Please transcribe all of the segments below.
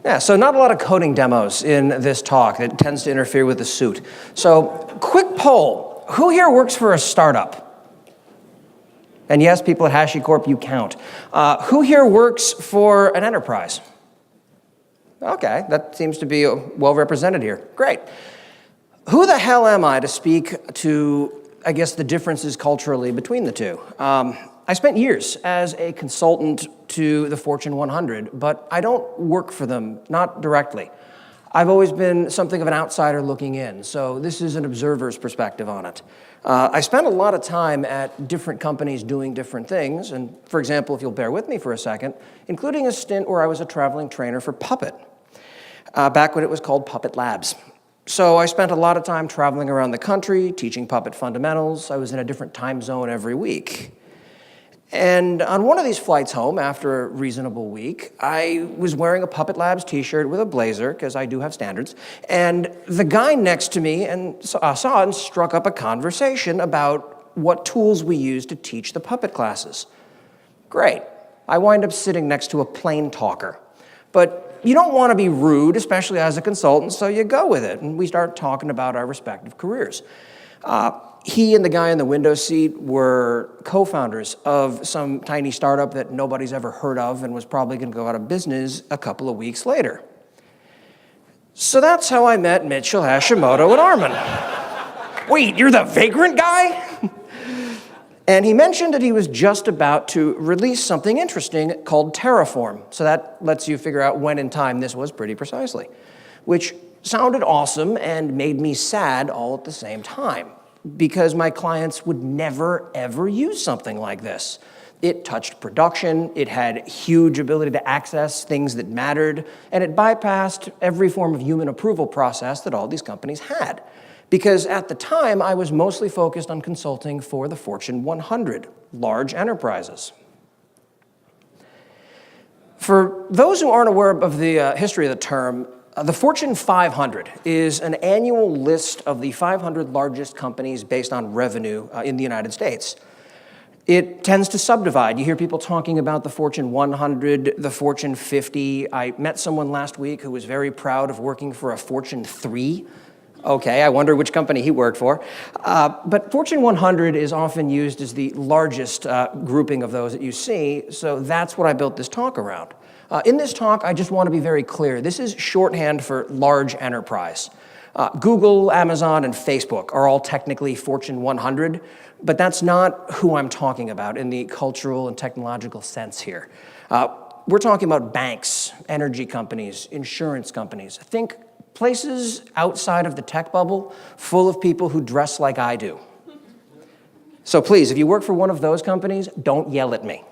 Yeah, so not a lot of coding demos in this talk. It tends to interfere with the suit. So, quick poll. Who here works for a startup? And yes, people at HashiCorp, you count. Who here works for an enterprise? Okay, that seems to be well represented here. Great. Who the hell am I to speak to, I guess, the differences culturally between the two? I spent years as a consultant to the Fortune 100, but I don't work for them, not directly. I've always been something of an outsider looking in, so this is an observer's perspective on it. I spent a lot of time at different companies doing different things, and for example, if you'll bear with me for a second, including a stint where I was a traveling trainer for Puppet, back when it was called Puppet Labs. So I spent a lot of time traveling around the country, teaching Puppet fundamentals. I was in a different time zone every week. And on one of these flights home, after a reasonable week, I was wearing a Puppet Labs t-shirt with a blazer, because I do have standards, and the guy next to me saw and struck up a conversation about what tools we use to teach the Puppet classes. Great. I wind up sitting next to a plain talker. But you don't want to be rude, especially as a consultant, so you go with it, and we start talking about our respective careers. He and the guy in the window seat were co-founders of some tiny startup that nobody's ever heard of and was probably going to go out of business a couple of weeks later. So that's how I met Mitchell, Hashimoto, and Armin. Wait, you're the vagrant guy? And he mentioned that he was just about to release something interesting called Terraform. So that lets you figure out when in time this was pretty precisely, which sounded awesome and made me sad all at the same time, because my clients would never, ever use something like this. It touched production, it had huge ability to access things that mattered, and it bypassed every form of human approval process that all these companies had. Because at the time, I was mostly focused on consulting for the Fortune 100, large enterprises. For those who aren't aware of the history of the term, the Fortune 500 is an annual list of the 500 largest companies based on revenue in the United States. It tends to subdivide. You hear people talking about the Fortune 100, the Fortune 50. I met someone last week who was very proud of working for a Fortune 3. Okay, I wonder which company he worked for. But Fortune 100 is often used as the largest grouping of those that you see, so that's what I built this talk around. In this talk, I just want to be very clear. This is shorthand for large enterprise. Google, Amazon, and Facebook are all technically Fortune 100, but that's not who I'm talking about in the cultural and technological sense here. We're talking about banks, energy companies, insurance companies. Think places outside of the tech bubble full of people who dress like I do. So please, if you work for one of those companies, don't yell at me.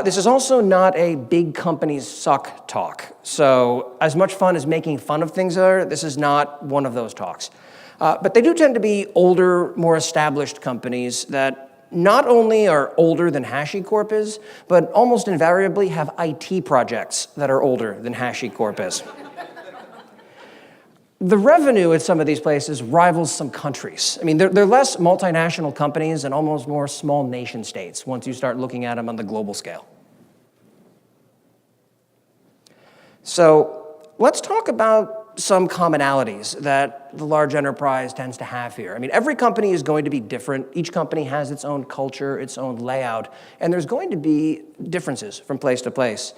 This is also not a big companies suck talk. So as much fun as making fun of things are, this is not one of those talks. But they do tend to be older, more established companies that not only are older than HashiCorp is, but almost invariably have IT projects that are older than HashiCorp is. The revenue at some of these places rivals some countries. I mean, they're less multinational companies and almost more small nation states once you start looking at them on the global scale. So let's talk about some commonalities that the large enterprise tends to have here. I mean, every company is going to be different. Each company has its own culture, its own layout, and there's going to be differences from place to place.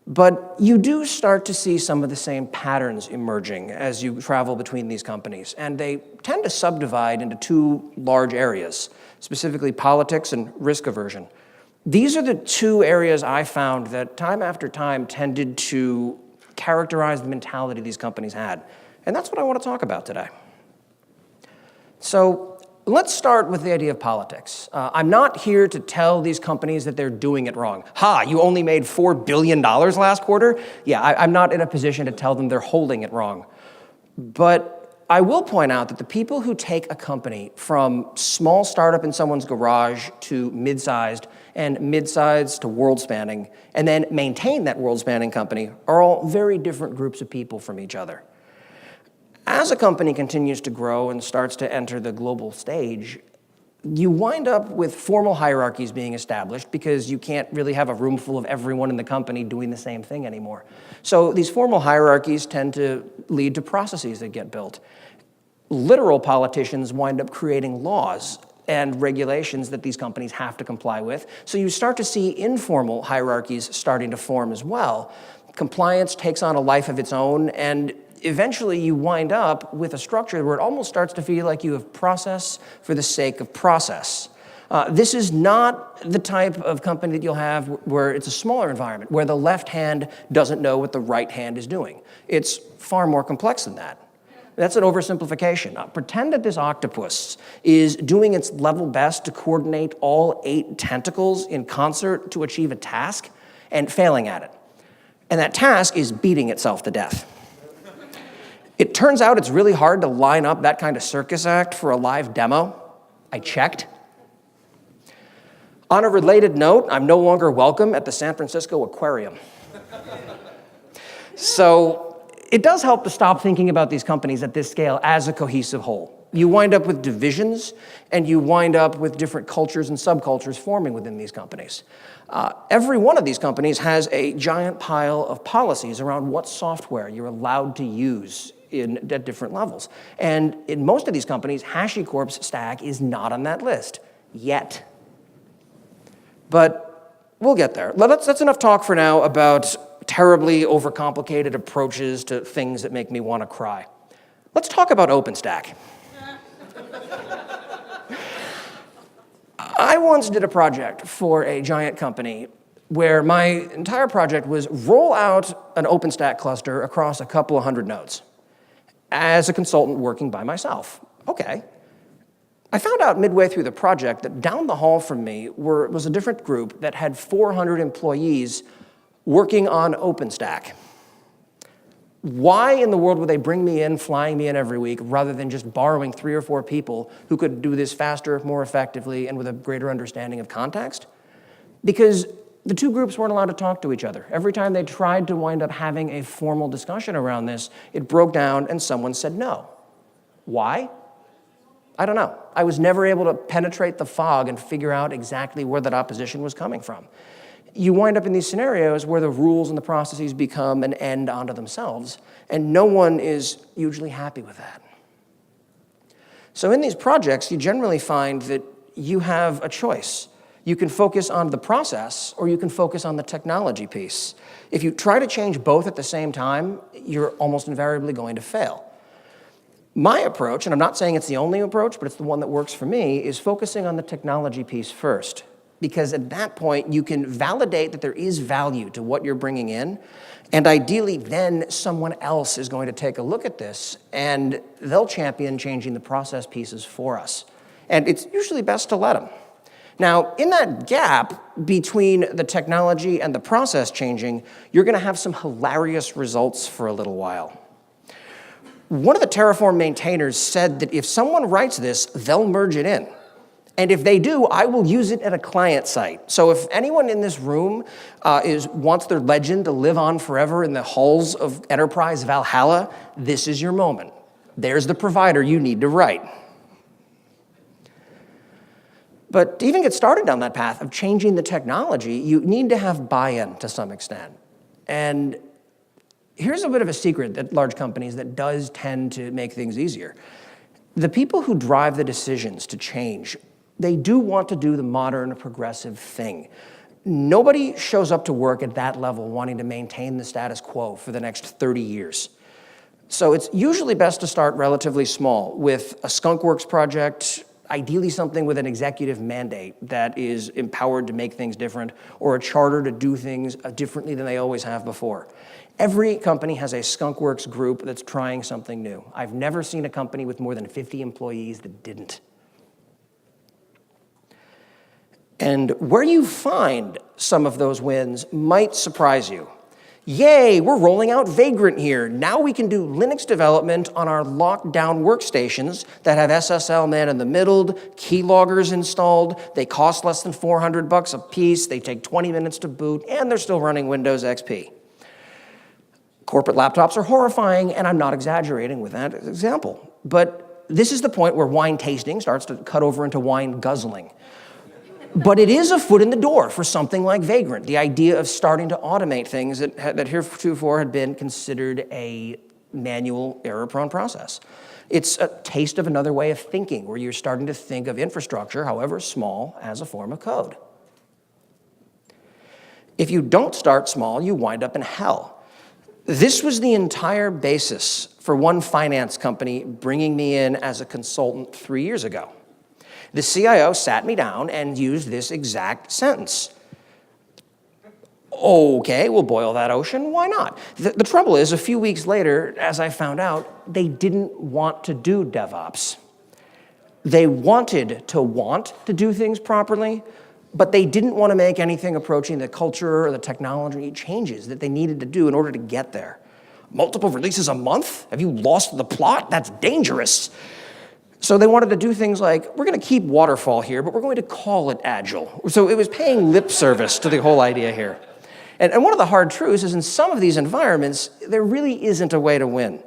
But you do start to see some of the same patterns emerging as you travel between these companies, and they tend to subdivide into two large areas, specifically politics and risk aversion. These are the two areas I found that time after time tended to characterize the mentality these companies had, and that's what I want to talk about today. So let's start with the idea of politics. I'm not here to tell these companies that they're doing it wrong. Ha, you only made $4 billion last quarter? Yeah, I'm not in a position to tell them they're holding it wrong. But I will point out that the people who take a company from small startup in someone's garage to mid-sized and mid-sized to world-spanning, and then maintain that world-spanning company are all very different groups of people from each other. As a company continues to grow and starts to enter the global stage, you wind up with formal hierarchies being established because you can't really have a room full of everyone in the company doing the same thing anymore. So these formal hierarchies tend to lead to processes that get built. Literal politicians wind up creating laws and regulations that these companies have to comply with. So you start to see informal hierarchies starting to form as well. Compliance takes on a life of its own, and eventually you wind up with a structure where it almost starts to feel like you have process for the sake of process. This is not the type of company that you'll have where it's a smaller environment, where the left hand doesn't know what the right hand is doing. It's far more complex than that. That's an oversimplification. Pretend that this octopus is doing its level best to coordinate all 8 tentacles in concert to achieve a task and failing at it. And that task is beating itself to death. It turns out it's really hard to line up that kind of circus act for a live demo. I checked. On a related note, I'm no longer welcome at the San Francisco Aquarium. So it does help to stop thinking about these companies at this scale as a cohesive whole. You wind up with divisions, and you wind up with different cultures and subcultures forming within these companies. Every one of these companies has a giant pile of policies around what software you're allowed to use at different levels. And in most of these companies, HashiCorp's stack is not on that list, yet. But we'll get there. That's enough talk for now about terribly overcomplicated approaches to things that make me want to cry. Let's talk about OpenStack. I once did a project for a giant company where my entire project was roll out an OpenStack cluster across a couple of hundred nodes as a consultant working by myself. Okay. I found out midway through the project that down the hall from me was a different group that had 400 employees working on OpenStack. Why in the world would they bring me in, flying me in every week, rather than just borrowing 3 or 4 people who could do this faster, more effectively, and with a greater understanding of context? Because the two groups weren't allowed to talk to each other. Every time they tried to wind up having a formal discussion around this, it broke down and someone said no. Why? I don't know. I was never able to penetrate the fog and figure out exactly where that opposition was coming from. You wind up in these scenarios where the rules and the processes become an end unto themselves, and no one is usually happy with that. So in these projects, you generally find that you have a choice. You can focus on the process, or you can focus on the technology piece. If you try to change both at the same time, you're almost invariably going to fail. My approach, and I'm not saying it's the only approach, but it's the one that works for me, is focusing on the technology piece first. Because at that point, you can validate that there is value to what you're bringing in, and ideally then someone else is going to take a look at this, and they'll champion changing the process pieces for us. And it's usually best to let them. Now, in that gap between the technology and the process changing, you're going to have some hilarious results for a little while. One of the Terraform maintainers said that if someone writes this, they'll merge it in. And if they do, I will use it at a client site. So if anyone in this room wants their legend to live on forever in the halls of Enterprise Valhalla, this is your moment. There's the provider you need to write. But to even get started down that path of changing the technology, you need to have buy-in to some extent. And here's a bit of a secret at large companies that does tend to make things easier. The people who drive the decisions to change, they do want to do the modern, progressive thing. Nobody shows up to work at that level wanting to maintain the status quo for the next 30 years. So it's usually best to start relatively small with a skunkworks project, ideally something with an executive mandate that is empowered to make things different, or a charter to do things differently than they always have before. Every company has a skunkworks group that's trying something new. I've never seen a company with more than 50 employees that didn't. And where you find some of those wins might surprise you. Yay, we're rolling out Vagrant here. Now we can do Linux development on our locked down workstations that have SSL man in the middle, keyloggers installed. They cost less than $400 a piece. They take 20 minutes to boot, and they're still running Windows XP. Corporate laptops are horrifying, and I'm not exaggerating with that example. But This is the point where wine tasting starts to cut over into wine guzzling. But it is a foot in the door for something like Vagrant, the idea of starting to automate things that heretofore had been considered a manual, error-prone process. It's a taste of another way of thinking, where you're starting to think of infrastructure, however small, as a form of code. If you don't start small, you wind up in hell. This was the entire basis for one finance company bringing me in as a consultant 3 years ago. The CIO sat me down and used this exact sentence. Okay, we'll boil that ocean, why not? The trouble is, a few weeks later, as I found out, they didn't want to do DevOps. They wanted to do things properly, but they didn't want to make anything approaching the culture or the technology changes that they needed to do in order to get there. Multiple releases a month? Have you lost the plot? That's dangerous. So they wanted to do things like, we're going to keep waterfall here, but we're going to call it agile. So it was paying lip service to the whole idea here. And one of the hard truths is in some of these environments, there really isn't a way to win.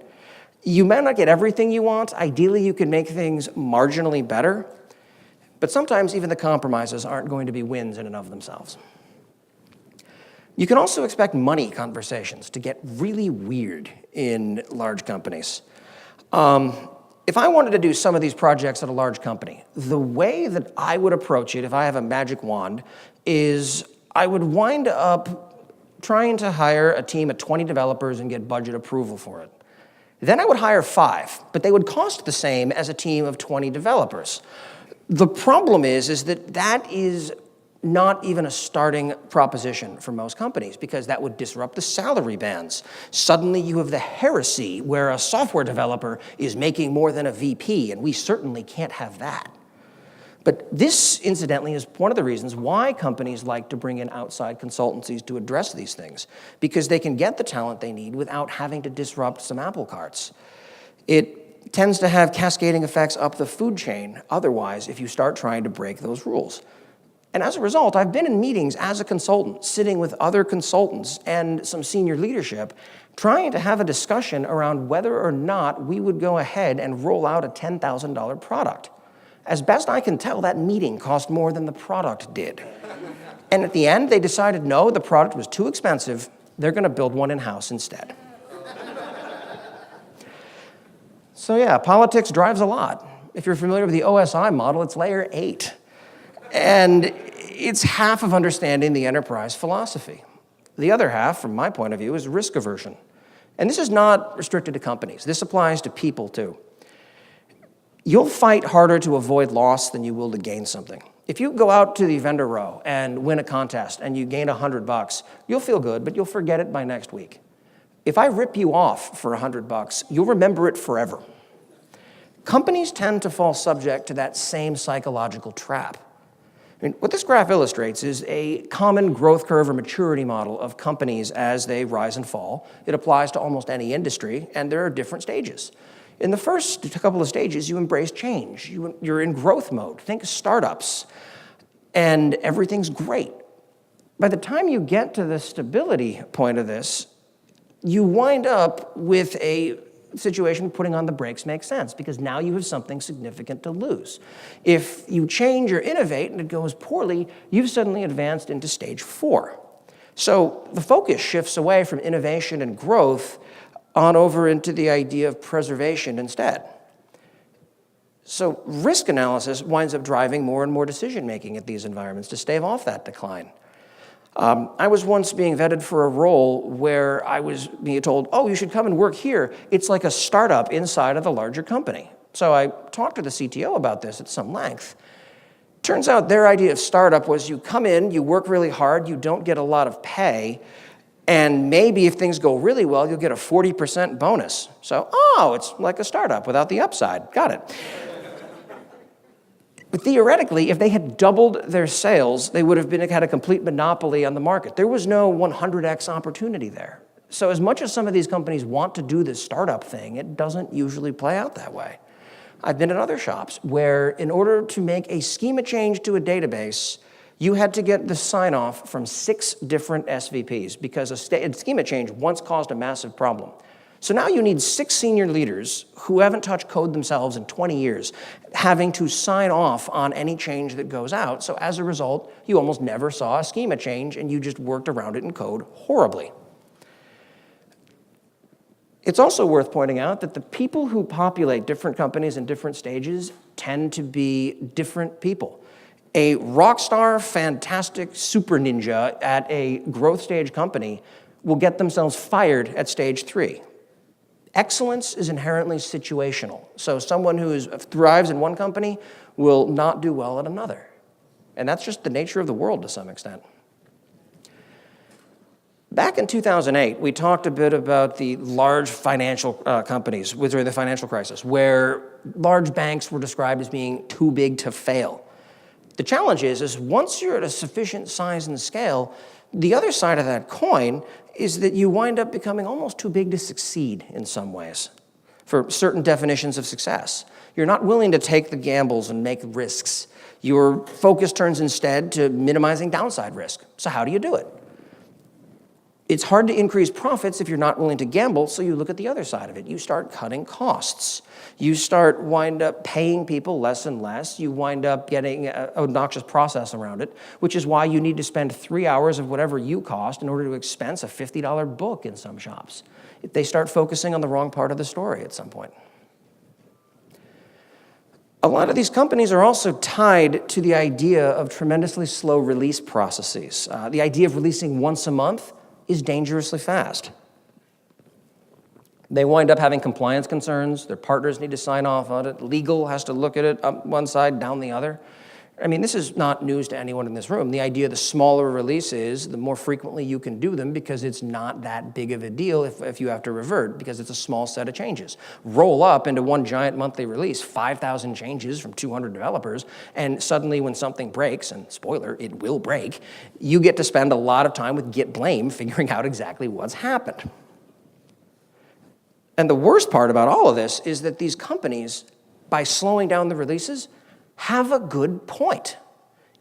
You may not get everything you want. Ideally, you can make things marginally better. But sometimes even the compromises aren't going to be wins in and of themselves. You can also expect money conversations to get really weird in large companies. If I wanted to do some of these projects at a large company, the way that I would approach it if I have a magic wand is I would wind up trying to hire a team of 20 developers and get budget approval for it. Then I would hire 5, but they would cost the same as a team of 20 developers. The problem is that is not even a starting proposition for most companies, because that would disrupt the salary bands. Suddenly you have the heresy where a software developer is making more than a VP, and we certainly can't have that. But this, incidentally, is one of the reasons why companies like to bring in outside consultancies to address these things, because they can get the talent they need without having to disrupt some apple carts. It tends to have cascading effects up the food chain otherwise if you start trying to break those rules. And as a result, I've been in meetings as a consultant, sitting with other consultants and some senior leadership, trying to have a discussion around whether or not we would go ahead and roll out a $10,000 product. As best I can tell, that meeting cost more than the product did. And at the end, they decided, no, the product was too expensive. They're going to build one in-house instead. So yeah, politics drives a lot. If you're familiar with the OSI model, it's layer 8. And it's half of understanding the enterprise philosophy. The other half, from my point of view, is risk aversion. And this is not restricted to companies. This applies to people, too. You'll fight harder to avoid loss than you will to gain something. If you go out to the vendor row and win a contest and you gain $100, you'll feel good, but you'll forget it by next week. If I rip you off for $100, you'll remember it forever. Companies tend to fall subject to that same psychological trap. What this graph illustrates is a common growth curve or maturity model of companies as they rise and fall. It applies to almost any industry, and there are different stages. In the first couple of stages, you embrace change. You're in growth mode. Think startups, and everything's great. By the time you get to the stability point of this, you wind up with a situation putting on the brakes makes sense, because now you have something significant to lose. If you change or innovate and it goes poorly, you've suddenly advanced into stage 4. So the focus shifts away from innovation and growth on over into the idea of preservation instead. So risk analysis winds up driving more and more decision-making at these environments to stave off that decline. I was once being vetted for a role where I was being told, oh, you should come and work here. It's like a startup inside of a larger company. So I talked to the CTO about this at some length. Turns out their idea of startup was you come in, you work really hard, you don't get a lot of pay, and maybe if things go really well, you'll get a 40% bonus. So, it's like a startup without the upside. Got it. But theoretically, if they had doubled their sales, they would have had a complete monopoly on the market. There was no 100x opportunity there. So as much as some of these companies want to do this startup thing, it doesn't usually play out that way. I've been in other shops where in order to make a schema change to a database, you had to get the sign-off from 6 different SVPs because a schema change once caused a massive problem. So now you need 6 senior leaders who haven't touched code themselves in 20 years, having to sign off on any change that goes out. So as a result, you almost never saw a schema change, and you just worked around it in code horribly. It's also worth pointing out that the people who populate different companies in different stages tend to be different people. A rock star, fantastic super ninja at a growth stage company will get themselves fired at stage 3. Excellence is inherently situational. So someone who thrives in one company will not do well at another. And that's just the nature of the world to some extent. Back in 2008, we talked a bit about the large financial companies during the financial crisis, where large banks were described as being too big to fail. The challenge is once you're at a sufficient size and scale, the other side of that coin is that you wind up becoming almost too big to succeed in some ways for certain definitions of success. You're not willing to take the gambles and make risks. Your focus turns instead to minimizing downside risk. So how do you do it? It's hard to increase profits if you're not willing to gamble, so you look at the other side of it. You start cutting costs. You wind up paying people less and less. You wind up getting an obnoxious process around it, which is why you need to spend 3 hours of whatever you cost in order to expense a $50 book in some shops. They start focusing on the wrong part of the story at some point. A lot of these companies are also tied to the idea of tremendously slow release processes. The idea of releasing once a month is dangerously fast. They wind up having compliance concerns. Their partners need to sign off on it. Legal has to look at it up one side, down the other. I mean, this is not news to anyone in this room. The idea the smaller a release is, the more frequently you can do them because it's not that big of a deal if you have to revert because it's a small set of changes. Roll up into one giant monthly release, 5,000 changes from 200 developers, and suddenly when something breaks, and spoiler, it will break, you get to spend a lot of time with Git blame figuring out exactly what's happened. And the worst part about all of this is that these companies, by slowing down the releases, have a good point.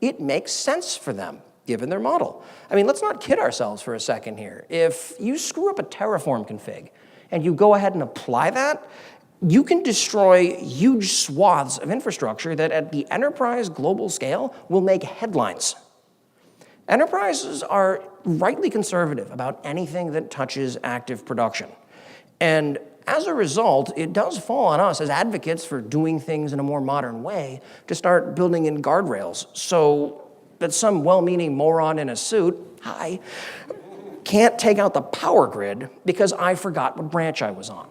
It makes sense for them, given their model. I mean, let's not kid ourselves for a second here. If you screw up a Terraform config and you go ahead and apply that, you can destroy huge swaths of infrastructure that at the enterprise global scale will make headlines. Enterprises are rightly conservative about anything that touches active production. And as a result, it does fall on us as advocates for doing things in a more modern way to start building in guardrails so that some well-meaning moron in a suit, can't take out the power grid because I forgot what branch I was on.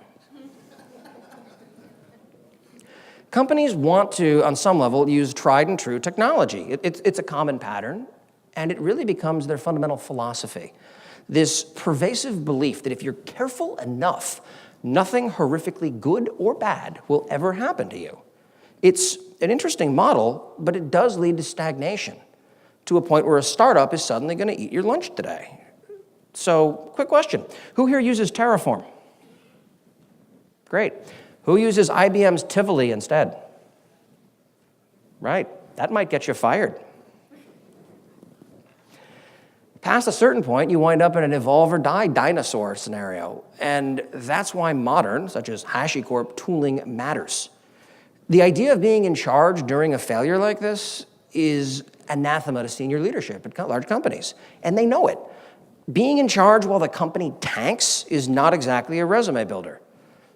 Companies want to, on some level, use tried and true technology. It's a common pattern, and it really becomes their fundamental philosophy. This pervasive belief that if you're careful enough, nothing horrifically good or bad will ever happen to you. It's an interesting model, but it does lead to stagnation, to a point where a startup is suddenly going to eat your lunch today. So, quick question. Who here uses Terraform? Great. Who uses IBM's Tivoli instead? Right. That might get you fired. Past a certain point, you wind up in an evolve or die dinosaur scenario. And that's why modern, such as HashiCorp, tooling matters. The idea of being in charge during a failure like this is anathema to senior leadership at large companies. And they know it. Being in charge while the company tanks is not exactly a resume builder.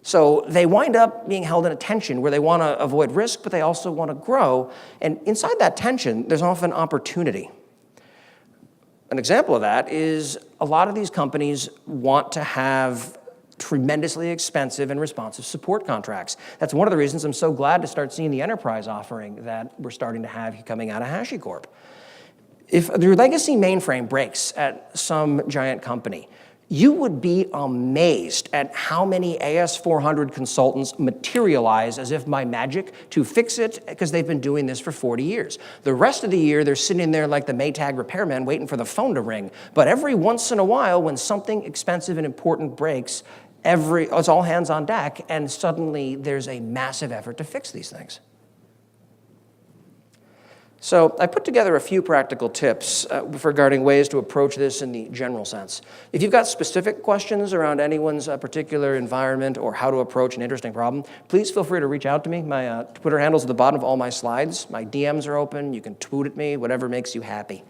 So they wind up being held in a tension where they want to avoid risk, but they also want to grow. And inside that tension, there's often opportunity. An example of that is a lot of these companies want to have tremendously expensive and responsive support contracts. That's one of the reasons I'm so glad to start seeing the enterprise offering that we're starting to have coming out of HashiCorp. If your legacy mainframe breaks at some giant company, you would be amazed at how many AS400 consultants materialize as if by magic to fix it because they've been doing this for 40 years. The rest of the year, they're sitting there like the Maytag repairman waiting for the phone to ring. But every once in a while, when something expensive and important breaks, it's all hands on deck, and suddenly there's a massive effort to fix these things. So I put together a few practical tips regarding ways to approach this in the general sense. If you've got specific questions around anyone's particular environment or how to approach an interesting problem, please feel free to reach out to me. My Twitter handle's at the bottom of all my slides. My DMs are open. You can tweet at me, whatever makes you happy.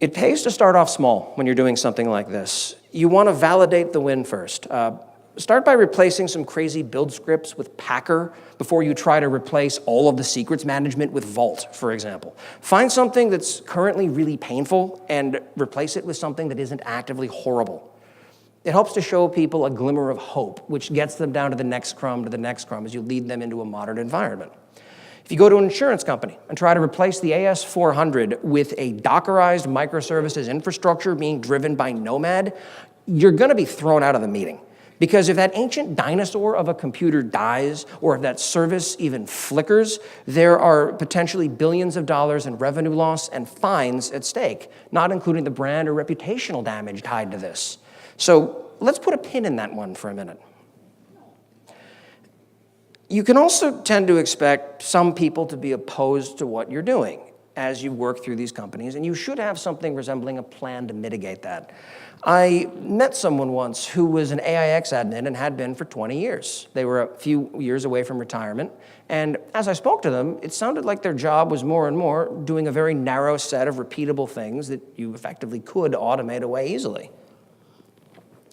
It pays to start off small when you're doing something like this. You want to validate the win first. Start by replacing some crazy build scripts with Packer before you try to replace all of the secrets management with Vault, for example. Find something that's currently really painful and replace it with something that isn't actively horrible. It helps to show people a glimmer of hope, which gets them down to the next crumb as you lead them into a modern environment. If you go to an insurance company and try to replace the AS400 with a Dockerized microservices infrastructure being driven by Nomad, you're going to be thrown out of the meeting. Because if that ancient dinosaur of a computer dies, or if that service even flickers, there are potentially billions of dollars in revenue loss and fines at stake, not including the brand or reputational damage tied to this. So let's put a pin in that one for a minute. You can also tend to expect some people to be opposed to what you're doing as you work through these companies, and you should have something resembling a plan to mitigate that. I met someone once who was an AIX admin and had been for 20 years. They were a few years away from retirement, and as I spoke to them, it sounded like their job was more and more doing a very narrow set of repeatable things that you effectively could automate away easily.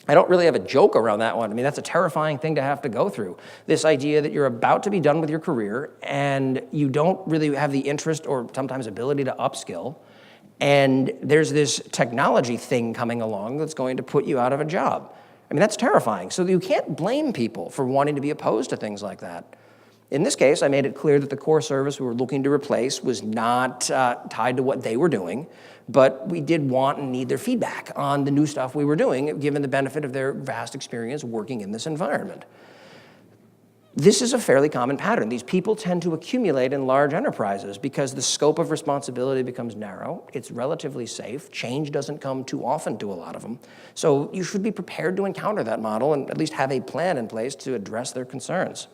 I don't really have a joke around that one. I mean, that's a terrifying thing to have to go through. This idea that you're about to be done with your career and you don't really have the interest or sometimes ability to upskill, and there's this technology thing coming along that's going to put you out of a job. I mean, that's terrifying. So you can't blame people for wanting to be opposed to things like that. In this case, I made it clear that the core service we were looking to replace was not tied to what they were doing, but we did want and need their feedback on the new stuff we were doing, given the benefit of their vast experience working in this environment. This is a fairly common pattern. These people tend to accumulate in large enterprises because the scope of responsibility becomes narrow, it's relatively safe, change doesn't come too often to a lot of them. So you should be prepared to encounter that model and at least have a plan in place to address their concerns.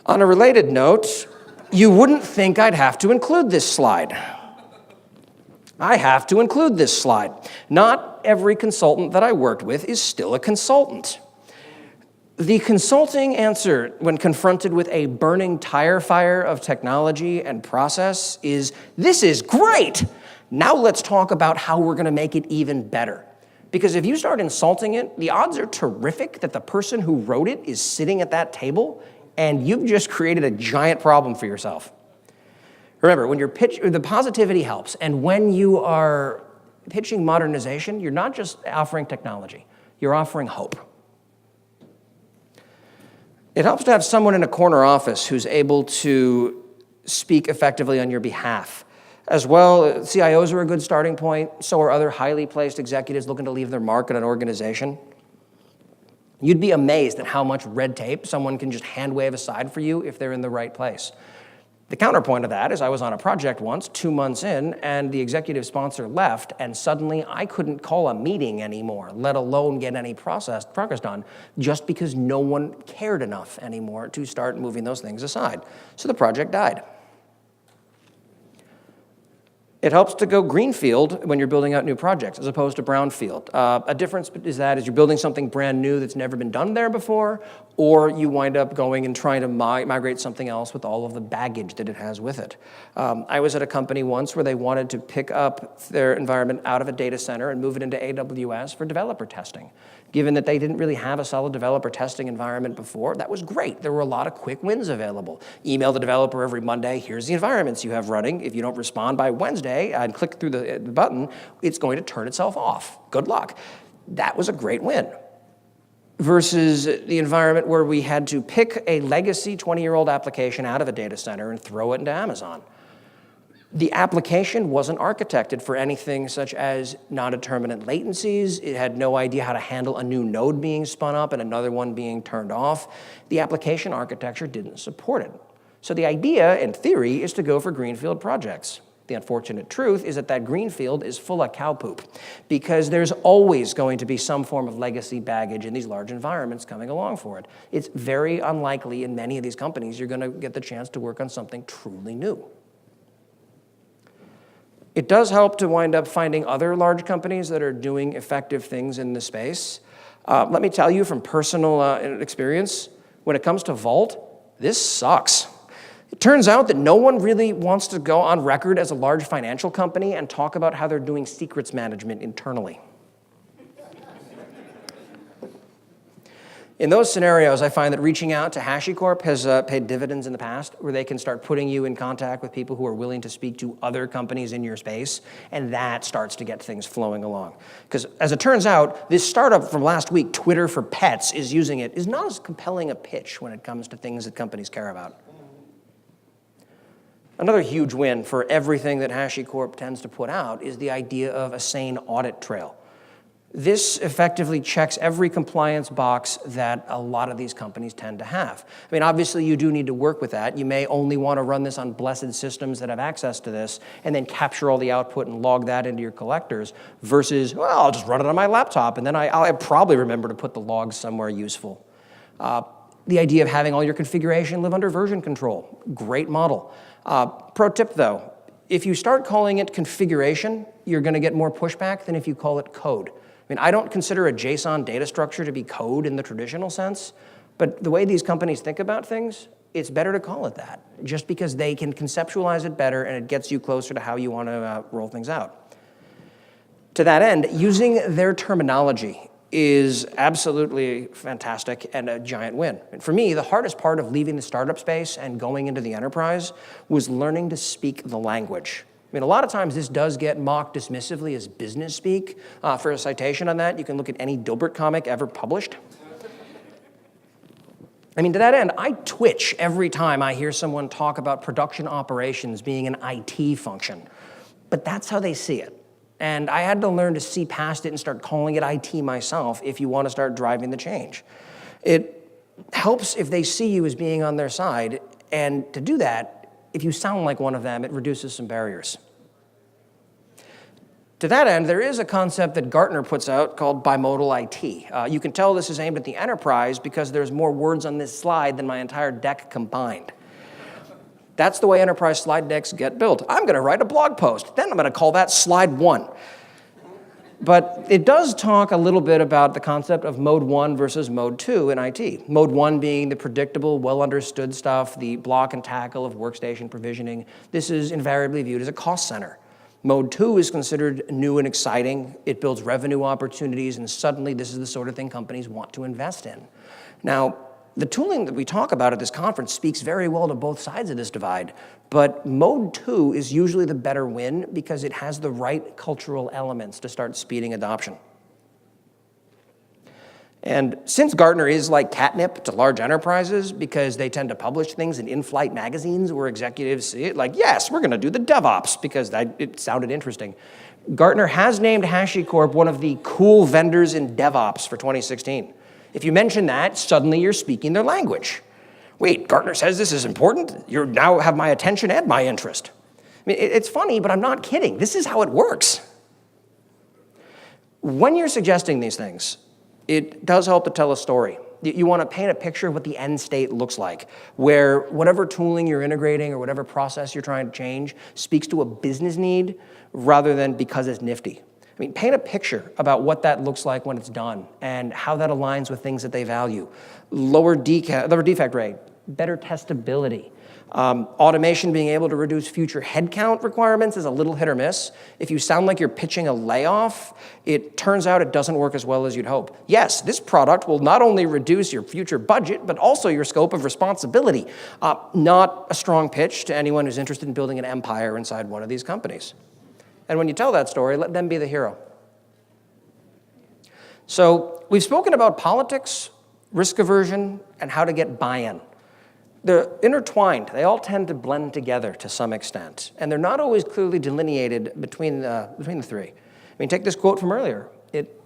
On a related note, you wouldn't think I'd have to include this slide. I have to include this slide. Not every consultant that I worked with is still a consultant. The consulting answer when confronted with a burning tire fire of technology and process is, this is great. Now let's talk about how we're going to make it even better. Because if you start insulting it, the odds are terrific that the person who wrote it is sitting at that table and you've just created a giant problem for yourself. Remember, when you're the positivity helps, and when you are pitching modernization, you're not just offering technology, you're offering hope. It helps to have someone in a corner office who's able to speak effectively on your behalf. As well, CIOs are a good starting point, so are other highly placed executives looking to leave their mark on an organization. You'd be amazed at how much red tape someone can just hand wave aside for you if they're in the right place. The counterpoint of that is I was on a project once, 2 months in, and the executive sponsor left, and suddenly I couldn't call a meeting anymore, let alone get any progress done, just because no one cared enough anymore to start moving those things aside. So the project died. It helps to go greenfield when you're building out new projects as opposed to brownfield. A difference is you're building something brand new that's never been done there before, or you wind up going and trying to migrate something else with all of the baggage that it has with it. I was at a company once where they wanted to pick up their environment out of a data center and move it into AWS for developer testing. Given that they didn't really have a solid developer testing environment before, that was great. There were a lot of quick wins available. Email the developer every Monday, here's the environments you have running. If you don't respond by Wednesday and click through the button, it's going to turn itself off. Good luck. That was a great win. Versus the environment where we had to pick a legacy 20-year-old application out of a data center and throw it into Amazon. The application wasn't architected for anything such as non-determinate latencies. It had no idea how to handle a new node being spun up and another one being turned off. The application architecture didn't support it. So the idea, in theory, is to go for greenfield projects. The unfortunate truth is that that green field is full of cow poop, because there's always going to be some form of legacy baggage in these large environments coming along for it. It's very unlikely in many of these companies you're going to get the chance to work on something truly new. It does help to wind up finding other large companies that are doing effective things in the space. Let me tell you from personal experience, when it comes to Vault, this sucks. It turns out that no one really wants to go on record as a large financial company and talk about how they're doing secrets management internally. In those scenarios, I find that reaching out to HashiCorp has paid dividends in the past, where they can start putting you in contact with people who are willing to speak to other companies in your space, and that starts to get things flowing along. Because as it turns out, this startup from last week, Twitter for Pets, is not as compelling a pitch when it comes to things that companies care about. Another huge win for everything that HashiCorp tends to put out is the idea of a sane audit trail. This effectively checks every compliance box that a lot of these companies tend to have. I mean, obviously, you do need to work with that. You may only want to run this on blessed systems that have access to this and then capture all the output and log that into your collectors versus, well, I'll just run it on my laptop, and then I'll probably remember to put the logs somewhere useful. The idea of having all your configuration live under version control, great model. Pro tip, though, if you start calling it configuration, you're going to get more pushback than if you call it code. I mean, I don't consider a JSON data structure to be code in the traditional sense, but the way these companies think about things, it's better to call it that, just because they can conceptualize it better and it gets you closer to how you want to roll things out. To that end, using their terminology is absolutely fantastic and a giant win. And for me, the hardest part of leaving the startup space and going into the enterprise was learning to speak the language. I mean, a lot of times this does get mocked dismissively as business speak. For a citation on that, you can look at any Dilbert comic ever published. I mean, to that end, I twitch every time I hear someone talk about production operations being an IT function. But that's how they see it. And I had to learn to see past it and start calling it IT myself if you want to start driving the change. It helps if they see you as being on their side. And to do that, if you sound like one of them, it reduces some barriers. To that end, there is a concept that Gartner puts out called bimodal IT. You can tell this is aimed at the enterprise because there's more words on this slide than my entire deck combined. That's the way enterprise slide decks get built. I'm going to write a blog post. Then I'm going to call that slide 1. But it does talk a little bit about the concept of mode 1 versus mode 2 in IT. Mode 1 being the predictable, well-understood stuff, the block and tackle of workstation provisioning. This is invariably viewed as a cost center. Mode 2 is considered new and exciting. It builds revenue opportunities, and suddenly this is the sort of thing companies want to invest in. Now, the tooling that we talk about at this conference speaks very well to both sides of this divide, but mode 2 is usually the better win because it has the right cultural elements to start speeding adoption. And since Gartner is like catnip to large enterprises because they tend to publish things in in-flight magazines where executives see it like, yes, we're going to do the DevOps because it sounded interesting. Gartner has named HashiCorp one of the cool vendors in DevOps for 2016. If you mention that, suddenly you're speaking their language. Wait, Gartner says this is important? You now have my attention and my interest. I mean, it's funny, but I'm not kidding. This is how it works. When you're suggesting these things, it does help to tell a story. You want to paint a picture of what the end state looks like, where whatever tooling you're integrating or whatever process you're trying to change speaks to a business need rather than because it's nifty. I mean, paint a picture about what that looks like when it's done and how that aligns with things that they value. Lower defect rate, better testability. Automation being able to reduce future headcount requirements is a little hit or miss. If you sound like you're pitching a layoff, it turns out it doesn't work as well as you'd hope. Yes, this product will not only reduce your future budget, but also your scope of responsibility. Not a strong pitch to anyone who's interested in building an empire inside one of these companies. And when you tell that story, let them be the hero. So we've spoken about politics, risk aversion, and how to get buy-in. They're intertwined. They all tend to blend together to some extent. And they're not always clearly delineated between the three. I mean, take this quote from earlier. It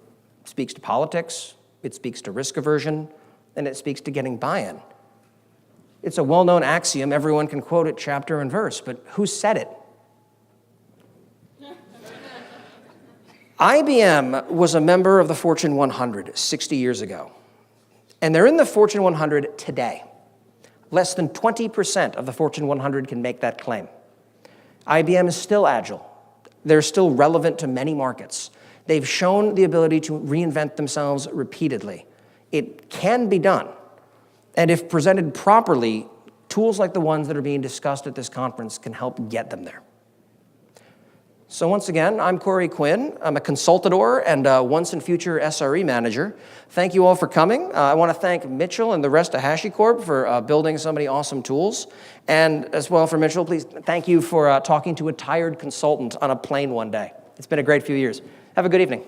speaks to politics, it speaks to risk aversion, and it speaks to getting buy-in. It's a well-known axiom. Everyone can quote it chapter and verse, but who said it? IBM was a member of the Fortune 100 60 years ago, and they're in the Fortune 100 today. Less than 20% of the Fortune 100 can make that claim. IBM is still agile. They're still relevant to many markets. They've shown the ability to reinvent themselves repeatedly. It can be done. And if presented properly, tools like the ones that are being discussed at this conference can help get them there. So once again, I'm Quinn. I'm a consultador and a once and future SRE manager. Thank you all for coming. I want to thank Mitchell and the rest of HashiCorp for building so many awesome tools. And as well for Mitchell, please thank you for talking to a tired consultant on a plane one day. It's been a great few years. Have a good evening.